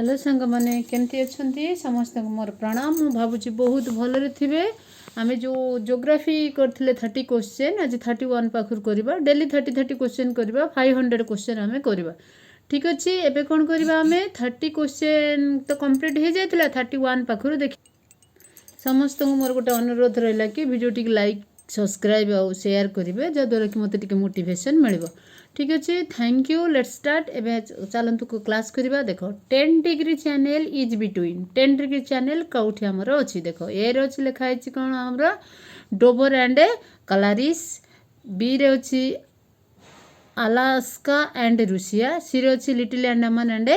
Hello सांग मैंने केमती अच्छा समस्त मोर प्रणाम। मु भावुची बहुत भलरे थे। आम जो जोग्राफी करथिले 30 क्वेश्चन आज 31 पाखर करवा। डेली 30 क्वेश्चन करवा। 500 क्वेश्चन आम करवा। ठीक अच्छे। एबे कौन करवा आम 30 क्वेश्चन तो कंप्लीट हो जाता 31 पाखर देख। समस्त मोर गोटे अनुरोध रहा कि वीडियो टी लाइक सब्सक्राइब और शेयर करेंगे जद्वारा कि मत मोटिवेशन मिल। ठीक अच्छे। Thank you. Let's start. एवं चलतु क्लास करवा। देख 10 degree channel is between 10 degree channel कौटी आमर अच्छी। देख ए रे अच्छी लिखाई कौन आमर डोवर एंड कलारिस। बी रे अच्छी अलास्का एंड रूसिया। सी रे अच्छी Little Andaman and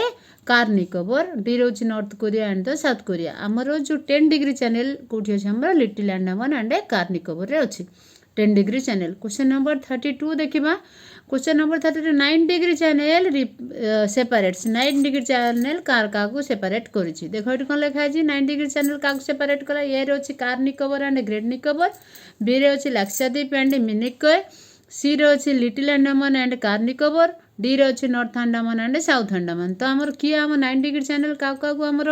Car Nicobar. D रे अच्छी north Korea and the south Korea. आमर जो 10 डिग्री चैनल कौटी अच्छे आमर लिटिल अंडमान एंड कार निकोबर रे अच्छी 10 डिग्री चैनल। क्वेश्चन नंबर 32 देखा। Question number 32 9 degree channel separates 9 degree channel car क्या सेपरेट करी। देख ये कौन लिखाई 9 डिग्री चैनल क्या सेपरेट कला। ए रे अच्छी Car Nicobar and Great Nicobar. B रे अच्छी लाक्षाद्वीप एंड मिनिकॉय। सी रे अच्छी Little Andaman and Car Nicobar. D रे अच्छी North Andaman and South Andaman. तो आमर किए आम 9 डिग्री चैनल क्या आमर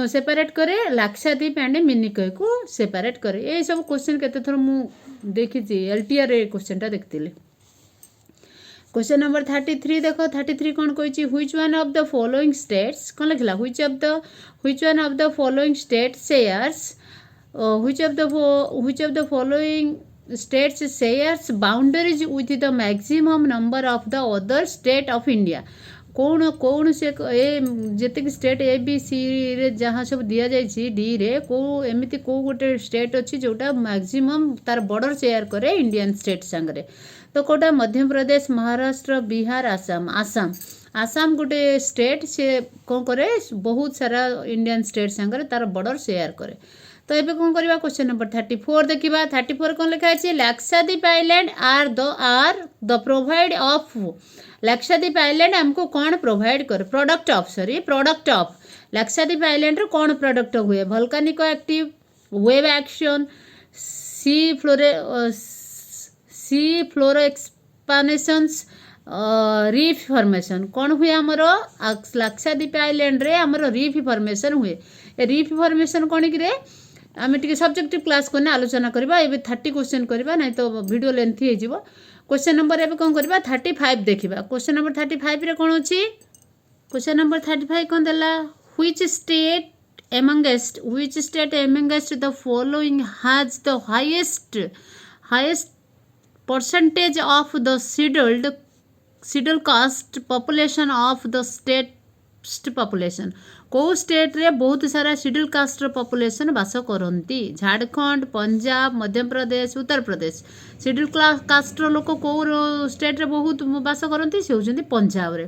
सेपरेट करे लाक्षाद्वीप एंड मिनिकॉय को सेपरेट करे। ये सब क्वेश्चन केते थर मु देखी एलटीआर क्वेश्चन टा देखती। क्वेश्चन नंबर 33 देखो। 33 कौन कही which one of the following states कौन लिखला which one of the following state shares which of the following states shares boundaries with the maximum number of the other state of India. कौन कौन से जितकी state A B सी रे जहाँ सब दि जाइए डी रे को एमती को गोटे स्टेट अच्छी जोटा मैक्सिमम तार बॉर्डर शेयर करे इंडियन स्टेट सांगरे। तो कोटा मध्य प्रदेश महाराष्ट्र बिहार आसाम। आसाम गोटे स्टेट से कौन करे बहुत सारा इंडियन स्टेट सांगरे तार बॉर्डर शेयर करे। तो ये कौन करवा क्वेश्चन नंबर 34 देखा। 34 कौन लिखाई Lakshadweep island are the provide of Lakshadweep island हमको कौन प्रोवाइड करे प्रोडक्ट ऑफ लाक्षाद्वीप आइलैंड रो कौन प्रोडक्ट हुए volcanic active wave action sea floor expansions reef formation कौन हुए आमर लाक्षाद्वीप आइलैंड रे आमर रीफ फॉर्मेशन हुए। रीफ फॉर्मेशन कौन कि आम टे सब्जेक्टिव क्लास करने आलोचना करवा। ये 30 क्वेश्चन करवा नहीं तो वीडियो लेंथी हो। क्वेश्चन नंबर एवं कौन करवा 35 देखा। क्वेश्चन नंबर 35 रे कौन अच्छी क्वेश्चन नंबर 35 कौन देला which state amongst the following has the highest percentage of the scheduled caste population of the state population। कौ स्टेट रे बहुत सारा शेड्यूल कास्ट पॉपुलेशन बास करती। झारखंड पंजाब मध्य प्रदेश उत्तर प्रदेश। शेड्यूल कास्ट लोक कौ स्टेट रे बहुत बास करती से होती पंजाब रे।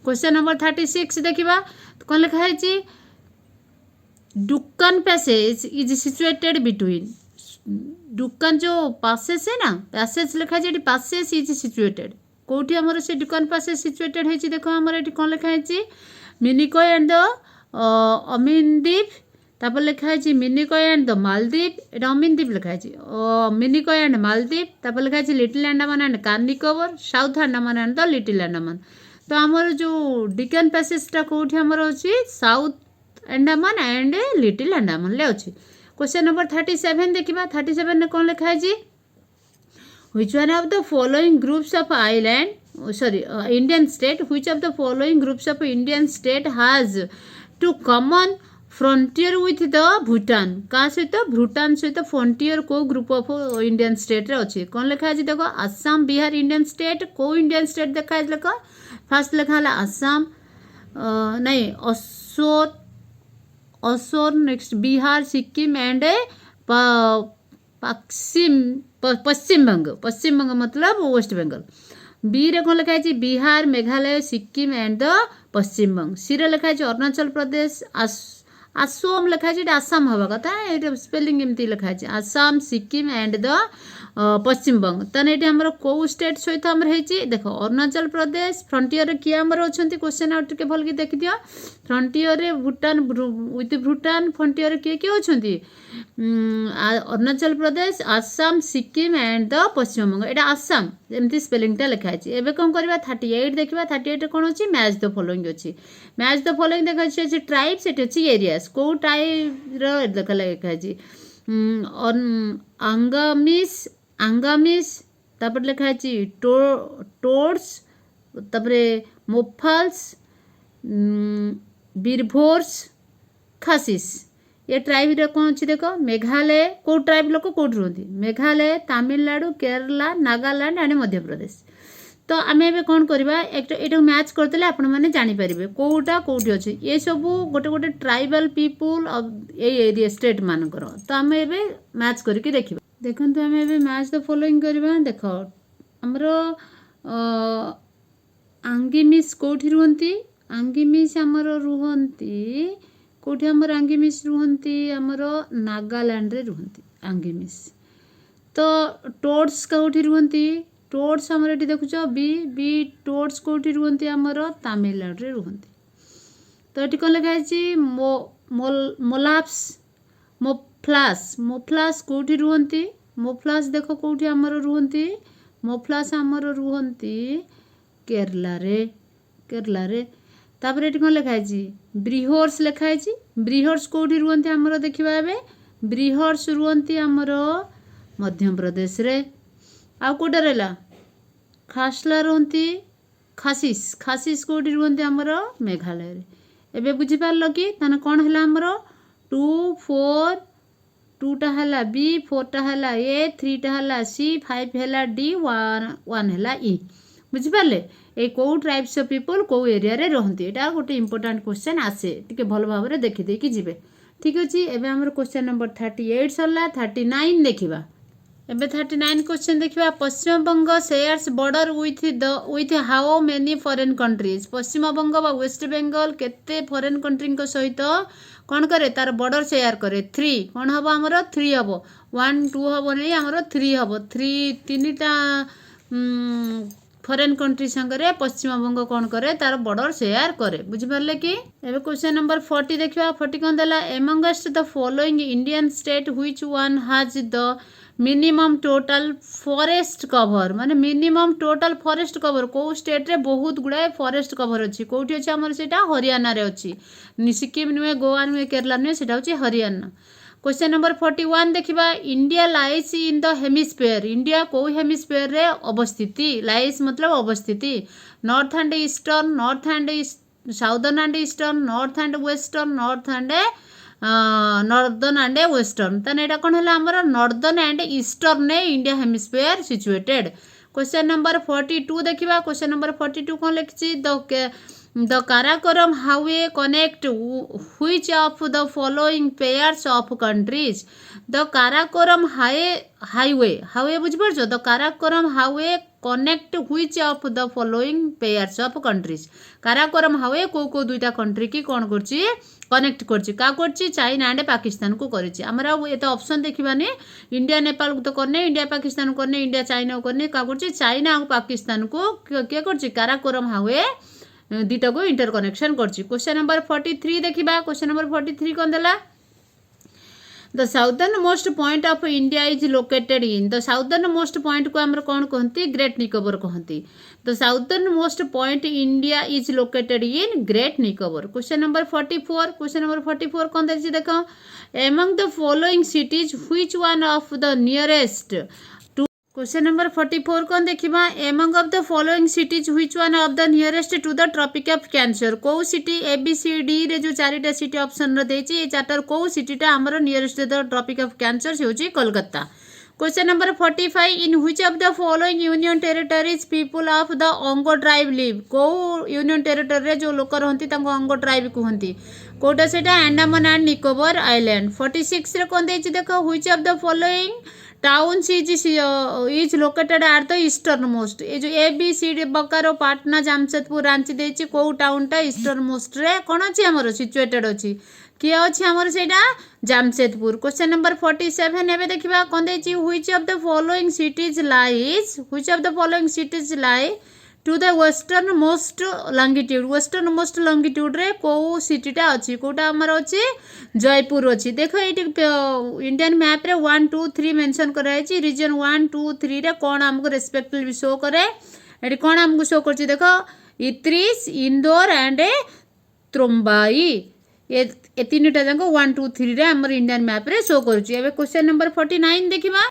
क्वेश्चन नंबर 36 देखा। कौन लिखाई डुक्कन पैसेज इज सिचुएटेड बिटवीन डुक्कन जो पैसेज है ना पैसेज लिखाई पैसेज इज सिचुएटेड कौटी आमर से डुक्कन पैसेज सिचुएटेड है। देखो आमर ये कौन लिखाई मिनिकॉय एंड द अमीनद्वीप। तापर लिखाई मिनिकॉय एंड द मालद्वीप। ये अमीनद्वीप लिखाई मिनिकॉय एंड मालद्वीप। तापर लिखाई little Andaman and Car Nicobar south Andaman and the little Andaman. तो आमर जो डुक्कन पैसेजटा कौटी आमर अच्छी south Andaman and little Andaman ले अच्छी। क्वेश्चन नंबर 37 देखा। 37 ने कौन लिखाई which one of the following groups of Indian state which of the following groups of Indian state has to common frontier with the Bhutan. क्या सहित भूटान सहित फ्रंटियर को ग्रुप ऑफ इंडियन स्टेट रे अच्छी कौन लिखाई देखो आसाम बिहार इंडियन स्टेट को इंडियन स्टेट देखा देख फास्ट लिखा है आसाम नहीं असोर नेक्स्ट बिहार सिक्किम एंड पश्चिम बंग मतलब वेस्ट बंगाल। बी रे कौन लिखाई बिहार मेघालय सिक्किम एंड द पश्चिम बंग। सी रे लिखाई अरुणाचल प्रदेश आसाम लिखाई आसाम हवा कथा ये स्पेलिंग एमती लिखाई आसाम सिक्किम एंड द पश्चिम बंग। तो ये आमर कौ स्टेट सहित आमर देख अरुणाचल प्रदेश फ्रंटियर किए आमर अच्छा क्वेश्चन आउट के भल देखी दियो frontier Bhutan with Bhutan frontier किए किए अच्छा अरुणाचल प्रदेश आसाम सिक्किम एंड द पश्चिम बंग। ये आसाम एमती स्पेलिंगटा लिखाई एवं कौन करवा 38 देखा 38 कौन अच्छी मैच द फॉलोइंग अच्छी मैच द फॉलोइंग देखा ट्राइब से अच्छी एरियाज कौ टाइप लिखाई आंगामिस आंगामिस तापर लिखाई टोर्स तापर मोफाल्स बीरभोर्स खासिस ये ट्राइब कौन अच्छी देख मेघालय कौ ट्राइब लोक कौट रुहति मेघालय तमिलनाडु केरला नागालैंड एंड मध्य प्रदेश तो आम ए कौन करवा ये मैच करते आपण मैंने जानीपर कौटा कौटी अच्छे ये सब गोटे गोटे ट्राइबल पीपुल एरिया स्टेट मानकर तो आम ए मैच करके देखा देखो आम ए मैच द फॉलोइंग करवा देख आमर आंगिमिस कौटी रुहति आंगिमिस आमर रुहति कौटी आमर आंगिमिस रुहति आमर नागालैंड रे रुहति आंगिमिस तो टोर्स कौटी रुहति टोर्स आमर ये देखुच बी बी टोर्स कौटी रुहति आमर तमिलनाडु रे रुहति तो ये कौन लिखाई मोलाप्स मोफ्लास मोफ्लास कौटी रुहति मोफ्लास देख कौटी आमर रुहति मोफ्लास आमर रुहति केरला रे तापर ये कौन लिखाई ब्रिहोर्स लिखाई ब्रिहोर्स कौटी रुहति आमर देखा ए ब्रिहोर्स रुहति आमर मध्य प्रदेश रे आउ कौटा रहा खासला रुहति खासिस खासिस कौटी रुहति आमर मेघालय रे एबे बुझिपार कि ताने कौन है आमर 2 4 2टा है बी 4टा है ए 3टा है सी 5 है डी 1 है ई बुझिपारे ये कौ ट्राइब्स ऑफ पीपल कौ एरिया रे रहंती एटा गोटे इंपोर्टेंट क्वेश्चन आसे टिके भल भाव में देखी कि जीवे ठीक अच्छे एबे हमर क्वेश्चन नंबर 38 सरला 39 देखिबा एबे 39 क्वेश्चन देखिबा Paschim Banga shares border with how many foreign countries Paschim Banga बा वेस्ट बेंगल केते फॉरेन कंट्री को सहित कौन करे तार बॉर्डर शेयर करे 3 कौन हम आमर 3 हम 1 2 हम नहीं आमर 3 हम 3टा फॉरेन कंट्री संगे पश्चिम बंग कौन करे तार बॉर्डर शेयर करे बुझिपारे कि एबे क्वेश्चन नंबर 40 देखिबा 40 कौन देला amongst the following Indian state which one has the minimum total forest cover माने मिनिमम टोटल फॉरेस्ट कवर को स्टेट रे बहुत गुड़ाए फॉरेस्ट कवर अच्छी कौटी अच्छे आमर सेटा हरियाणा रे अच्छी सिक्किम नुहे गोवा नुहे केरला नुहे सेटा होची हरियाणा क्वेश्चन नंबर 41 देखिबा India lies in the hemisphere India को हेमिस्फीयर रे अवस्थिति लाइज मतलब अवस्थिति north and eastern north and southern and eastern north and western north and northern and western ताने एटा कोन हला हमर नॉर्दर्न एंड ईस्टर्न ने India hemisphere situated question number 42 देखिबा क्वेश्चन नंबर 42 कोन लिखछि the Karakoram highway connect which of the following pairs of countries the Karakoram highway बुझ पारछो the Karakoram highway connect which of the following pairs of countries Karakoram highway को दुईटा country की कौन करछि connect करछि का करछि चाइना एंड पाकिस्तान को करछि हमरा एत ऑप्शन देखिबानी इंडिया नेपाल तो करने इंडिया पाकिस्तान करने इंडिया चाइना करने का करछि चाइना और पाकिस्तान को के करछि काराकोरम हाईवे दुईटा को इंटर कनेक्शन करछि क्वेश्चन नंबर 43 देखिबा क्वेश्चन नंबर 43 कौन देला the southern most point of India is located in the southern most point को आमर कौन कहती ग्रेट निकोबर कहती the southern most point India is located in great Nicobar question number 44 कौन देखिए देखो among the following cities which one of the nearest question number 44 कौन देखिबा among of the following cities which one of the nearest to the tropic of cancer को city A B C D रे जो चारिटा city option रे देछि ए चारटर को सिटीटा हमर nearest the tropic of cancer से होछि Kolkata question number 45 in which of the following union territories people of the Onge tribe live को यूनियन टेरिटरी रे जो लोक रहंती तांको ओंगो ट्राइब कहंती कोटा सेटा अंडमान एंड निकोबर आइलैंड 46 रे कोन देछि देखो which of the following towns is located at the eastern most ये जो ए B C D Bokaro Patna Jamshedpur Ranchi देछि को टाउनटा ईस्टर्न मोस्ट रे कोन अछि हमर सिचुएटेड अछि किए अछि हमर सेटा जामशेदपुर क्वेश्चन नंबर 47 एबे देखिबा कोन देछि which of the following cities lies which of the following cities lie to the western most longitude western most longitude रे को सिटीटा अच्छी कोटा आमर अच्छी जयपुर अच्छी देख ये इंडियन मैप रे 1 2 3 मेंशन कराई रीजन 1 2 3 रे कौन आमको रेस्पेक्टिवली शो करे ये कौन आमको शो कर देख इत्रिस इंदौर एंड त्रोम्बाई ये तीन टा जाक 1 2 3 रे आमर इंडियन मैप रे शो करुच्ची। एबे क्वेश्चन नंबर 49 देखिबा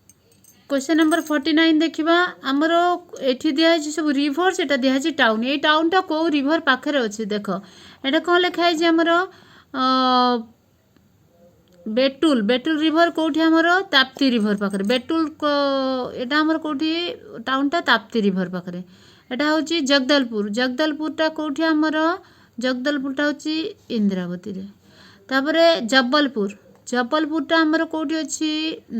क्वेश्चन नंबर 49 देखिबा आमर एठी दिया है सब रिवर सेटा दिया है टाउन ये टाउनटा को रिवर पाखरे अच्छे देख एटा कौन लिखा है आमर बेटुल बेटुल रिवर कौटी आमर ताप्ती रिवर पाखरे बेटुल एटा आमर कौटी टाउनटा ताप्ती रिवर पाखरे एटा होची जगदलपुर जगदलपुरटा कौटी आमर जगदलपुरटा होची इंद्रावती रे तापरे जबलपुर जबलपुरटा आमर कौटी अच्छी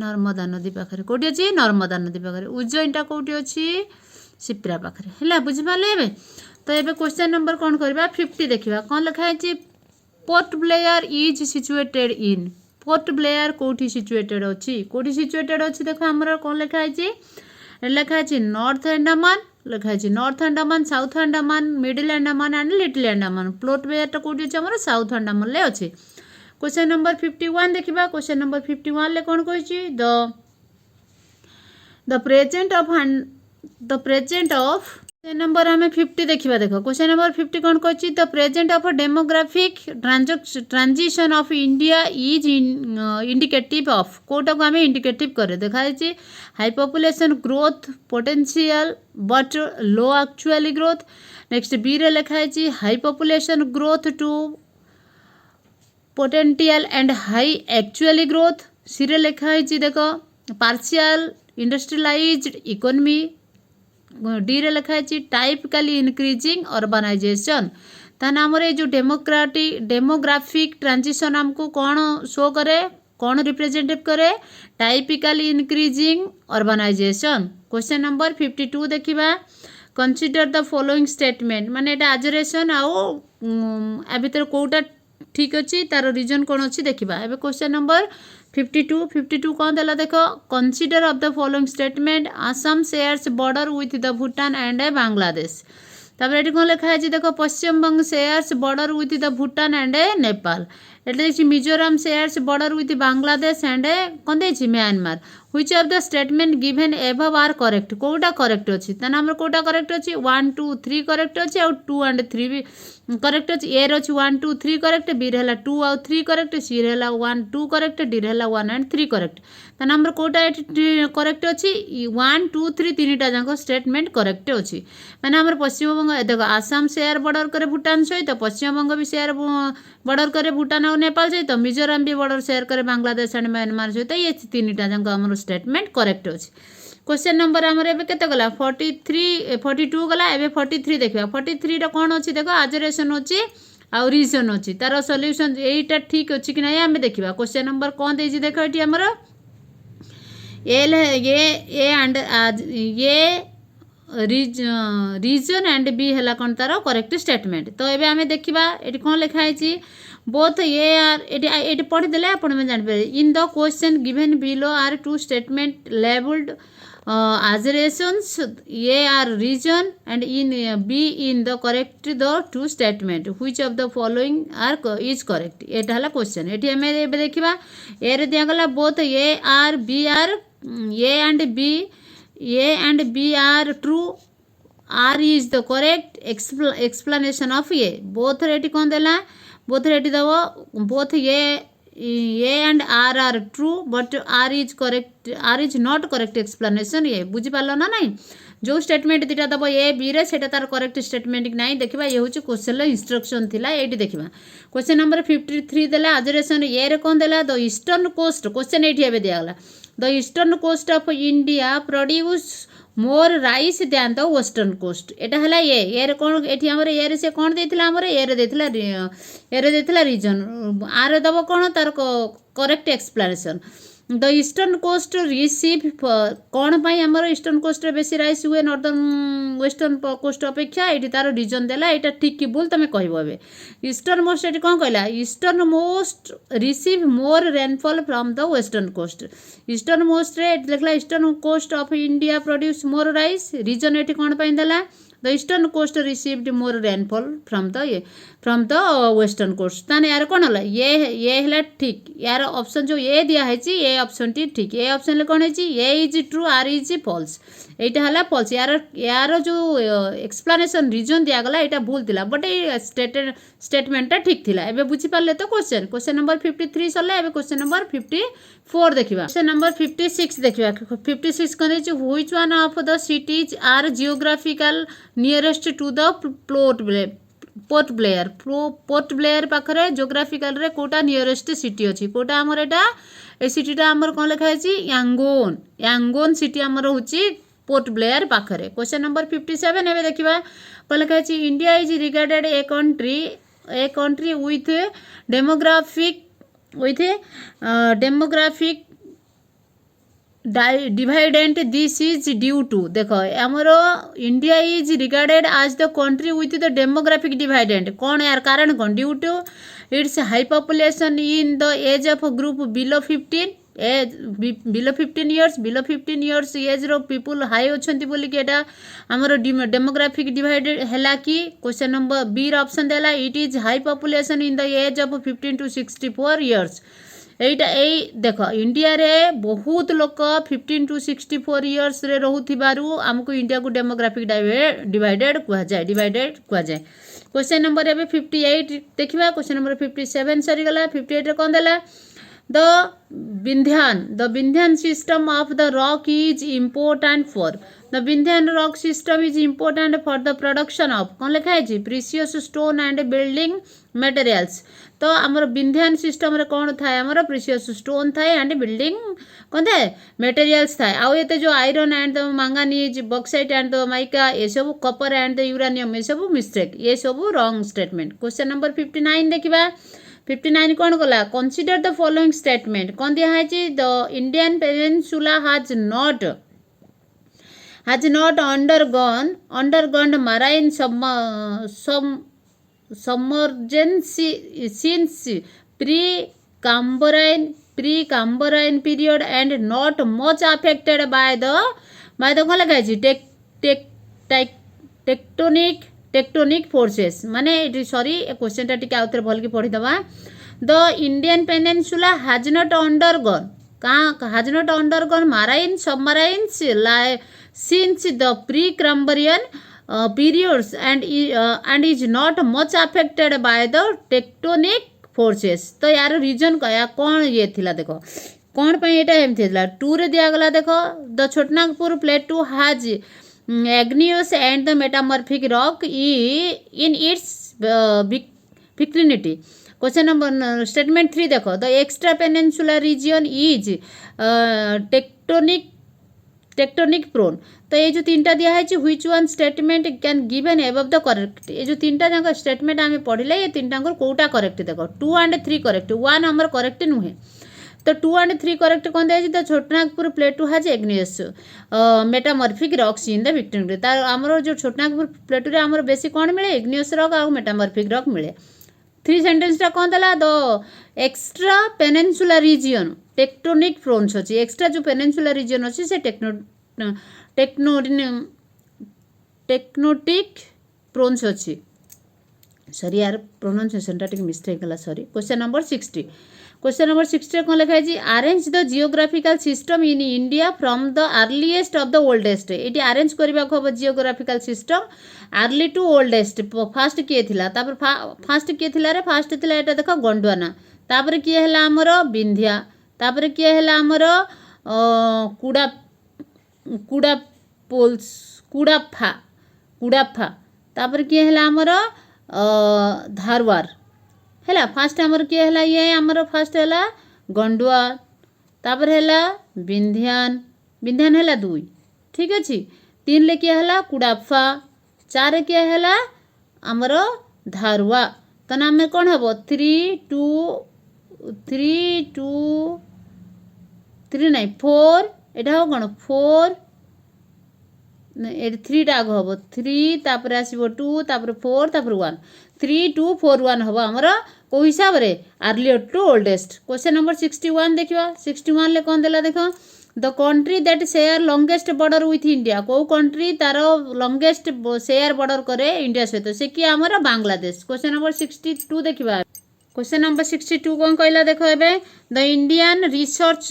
नर्मदा नदी पाखरे कौटी अच्छी नर्मदा नदी पाखरे उज्जैनटा कौटी अच्छी सिप्रा पाखरे है बुझिपारे एबे तो एबे क्वेश्चन नंबर कौन करबा 50 देखिबा कौन लिखा है Port Blair is situated in Port Blair कौटी सिचुएटेड अच्छी कौटी सिचुएटेड अच्छी देखो आमर कौन लिखा है नॉर्थ अंडमान लिखा है north Andaman south Andaman middle Andaman and little Andaman Port Blair कौटी अच्छे आमर साउथ अंडमान ले अच्छे। क्वेश्चन नंबर 51 देखिबा क्वेश्चन नंबर 51 ले कौन कहिछि the present of question number हमें 50 देखिबा देखो क्वेश्चन नंबर 50 कौन कहिछि the present of demographic transition of India is indicative of कोटा को हमें इंडिकेटिव करे देखा जायछि high population growth potential but low actually growth next B रे लिखा है high population growth to potential and high actually growth सीरे लिखा है देख पार्शियल इंडस्ट्रियलाइज्ड इकोनॉमी डी रे लिखा है टाइपिकली इंक्रीजिंग अर्बनाइजेशन तान आमर ये जो डेमोग्राफिक ट्रांजिशन हमको कौन शो करे कौन रिप्रेजेंटेटिव करे typically increasing urbanisation. Question number 52 देखिबा कंसीडर द फॉलोइंग स्टेटमेंट माने एटा एग्जाजरेशन आउ आ भीतर कोटा ठीक अच्छे तार रीजन कौन अच्छी देखा एबे क्वेश्चन नंबर 52 कौन देला देख consider of the following statement Assam shares border with the Bhutan and Bangladesh तापर एटी कौन लिखा है देख Paschim Banga shares border with the Bhutan and Nepal एटी Mizoram shares border with Bangladesh and कौन देछि Myanmar which of the statement given above are correct कोटा करेक्ट अच्छी ताना हमर कोटा करेक्ट अच्छी 1 2 3 करेक्ट अच्छी और 2 एंड 3 भी करेक्ट अच्छी ए अच्छी 1 2 3 करेक्ट बी रे 2 और 3 करेक्ट सी रे 1 2 करेक्ट डी रे 1 एंड 3 करेक्ट ताना हमर कोटा करेक्ट अच्छी 1 2 3 तीनटा जाक स्टेटमेंट करेक्ट अच्छी माने हमर पश्चिम बंग देखो आसाम शेयर बॉर्डर करे भूटान सहित पश्चिम बंग भी शेयर बॉर्डर करे भूटान और नेपाल सहित मिजोराम भी बॉर्डर शेयर करे बांग्लादेश एंड म्यांमार सहित ये तीनटा जाक हमर स्टेटमेंट करेक्ट अच्छी। क्वेश्चन नंबर आमर एबे केते गला 42 गला एबे 43 देखिबा 43 रा कोन अछि देखो एग्जाजरेशन अछि आ रीजन अछि तार सॉल्यूशन एटा ठीक अछि कि नै हमें देखिबा। क्वेश्चन नंबर कोन देछि देखो एटी हमर ए एंड ये रीजन एंड बी हला कोन तार करेक्ट स्टेटमेंट तो एबे हमें देखिबा एटी कोन लिखा है बोथ ए आर एटी पढ़ी देले आपण में जान पारे in the question given below are two statement labelled assertions A are region and in B in the correct the two statement which of the following are is correct एटा हला question eighty हमें एबे देखिबा ए रे दिया गला both A are B are A and B are true R is the correct explanation of A both रेटी कौन देला both रेटी दबो both A and R are true but R is not correct explanation ये बुझी पालो ना नहीं जो स्टेटमेंट दीटा दबो ए बी रे सेटा तार करेक्ट स्टेटमेंट कि नहीं देखिबा ये होची क्वेश्चन लो इंस्ट्रक्शन थिला एटी देखिबा। क्वेश्चन नंबर 53 देला एग्जाजरेशन ए रे कोन देला द ईस्टर्न कोस्ट क्वेश्चन एठी एबे दिया गला the eastern coast of India produce more rice than the western coast एटा हला ए रे कोन एठी हमर ए रे से कोन देथिला हमर ए रे देथिला रीजन आर दबो कोन तार correct explanation the eastern coast receive कौन पाई आमर ईस्टर्न कोस्ट रे बेसी राइस हुए नॉर्दर्न वेस्टर्न कोस्ट अपेक्षा ये तार रीजन देला यहाँ ठीक कि भूल तुम कह ईस्टर्न मोस्ट ये कौन कहला eastern most receive more rainfall from the western coast eastern most रे लिखला eastern coast of India produce more rice reason ये कौन पाई देला the eastern coast received more rainfall from the western coast ताने यार कौन है ये है ठीक यार ऑप्शन जो ये दिया है ये ऑप्शन टी ठीक ये ऑप्शन कौन है ये is true or is false এইটা হলা ফলস यार जो एक्सप्लेनेशन रीजन दिगला यहाँ भूल थिला बट ये स्टेटमेंटा ठीक थिला एबे बुझी पारले तो क्वेश्चन नंबर 53 सरला एबे क्वेश्चन नंबर 54 देखिबा क्वेश्चन नंबर 56 देखिबा 56 कने जे which one of the cities are geographical nearest to the Port Blair पाखरे जियोग्राफिकल रे कोटा नियरेस्ट सिटी अछि कोटा हमर एटा ए सिटीटा हमर कोन लिखा अछि यांगोन सिटी हमर होछि पोर्ट ब्लेयर पाखरे क्वेश्चन नंबर 57 एबे देखिबा कोन लिखा अछि India is regarded a country with demographic dividend this is due to देखो आमर India is regarded as the country with the demographic dividend कौन यार कारण कौन due to its high population in the age of group below 15 years age रो people high अच्छी बोल कि आमर डेमोग्राफिक डिवाइडेड है कि क्वेश्चन नंबर बी ऑप्शन देला it is high population in the age of 15 to 64 years এইটা এই দেখো इंडिया रे बहुत लोक 15 to 64 इयर्स रे रहूथिबारु हमको इंडिया को डेमोग्राफिक डिवाइडेड कुआ जाए क्वेश्चन नंबर एबे 58 देखिबा क्वेश्चन नंबर 57 सरी गला 58 रे कोन देला the Vindhyan system of the rock is important for the Vindhyan rock system is important for the production of कौन लिखा है precious stone and building materials तो आमर विंध्यान सिस्टम रे कौन थाए आमर प्रीसियस स्टोन थाए एंड बिल्डिंग कौन थाए मटेरियल्स थाए आउ एते जो iron and the manganese bauxite and the mica ये सब कॉपर एंड द यूरेनियम ये सब मिस्टेक ये सब रॉन्ग स्टेटमेंट क्वेश्चन नंबर 59 देखिबा 59 कौन गला कंसीडर द फॉलोइंग स्टेटमेंट कौन दिया है the Indian peninsula has not undergone marine submergence since pre-Cambrian period and not much affected by the कौन लगा टेक्टोनिक फोर्सेस माने सॉरी क्वेश्चन टा टिके आउथरे भल की पढ़ी दबा the Indian peninsula has not undergone marine submarines since the pre-Cambrian periods and is not much affected by the tectonic forces तो यार रीजन क्या कौन ये थिला देखो कौन पे एटा एम थिला 2 रे दिया गला देखो the Chotanagpur plateau has igneous and the metamorphic rock in its viccinity question number statement 3 देखो the extra peninsula region is tectonic prone तो ये जो तीन दिया है which one statement can given above the correct ये जो तीन जाक स्टेटमेंट आम पढ़ले ये तीन कौटा करेक्ट देखो 2 and 3 करेक्ट 1 आमर करेक्ट नुहे तो 2 and 3 करेक्ट कौन दिया the Chotanagpur plateau has igneous metamorphic rocks in the victim तार आमर जो छोटनागपुर प्लेटू आमर बेसी कौन मिले एग्नियस रॉक और मेटामॉर्फिक रॉक मिले 3 सेंटेंसटा कौन देला the extra peninsula region tectonic prones अच्छी एक्स्ट्रा जो पेनिनसुला रीजन अच्छी से टेक्नोटिक प्रोन्स अच्छी सॉरी यार प्रोनाउंसिएशनटा टिक मिस्टेक गला सॉरी क्वेश्चन नंबर 60 कौन लिखा है arrange the geographical system in India from the earliest of the oldest ये अरेंज करने को हम geographical system early to oldest fast किए थिला तापर फास्ट किए थिला रे फास्ट थिला एटा देखो गोंडवाना तापर किए हला हमर विंध्या तापर किए हला हमर कुड़ाफा तापर किए हला हमर धारवार है फास्ट आमर किए हला ये आमर फास्ट है गंडुआ तापर है विंध्यान है 2 ठीक अच्छे 3 ले किए हला कुड़ाफा 4 किए हला आमर धारवा तो ना आम कौन हम 3 नहीं 4 एटा हो कौन 4 3 टा आग हम 3 तापर आसो 2 तापर 4 तापर 1 3 2 4 1 हम आमर कौ हिसाब से earlier to oldest question number 61 देखा 61 ले कौन देला देखो the country that share longest border with India, कौ कंट्री तार लॉन्गेस्ट शेयर बॉर्डर करे इंडिया सहित, से कि आमर बांग्लादेश। क्वेश्चन नंबर 62 देखिबा। क्वेश्चन नंबर 62 कौन कहला देख एबे, the Indian research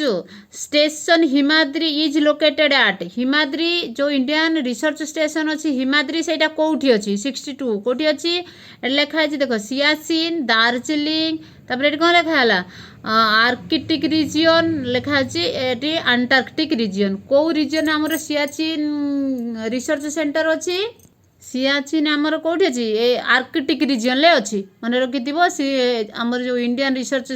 station Himadri is located at, Himadri जो इंडियन रिसर्च स्टेशन अच्छी हिमाद्री सेटा कोठी अच्छी 62 कोठी अच्छी लिखा है देख सियाचिन दार्जिलिंग तापर कौन लिखा है आर्कटिक रिजियन लिखा है अंटार्कटिक रिजियन, कौ रिजियन आमर सियाचिन रिसर्च सेंटर अच्छी, सियाचिन आमर कौटी अच्छी ए आर्कटिक रिजियन ले अच्छी मन रखि सी आमर जो इंडियन रिसर्च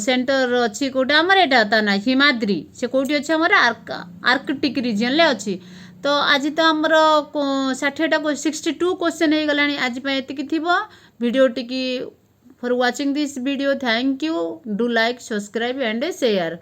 सेंटर अच्छी कौटा आमर एटा ता ना हिमाद्री से कौटी अच्छी आमर आर्कटिक रिजियन ले अच्छी। तो आज तो आमर 60टा 62 क्वेश्चन हो गला आज एतिकी थिबो वीडियो टिकी for watching this video, thank you, do like subscribe and share.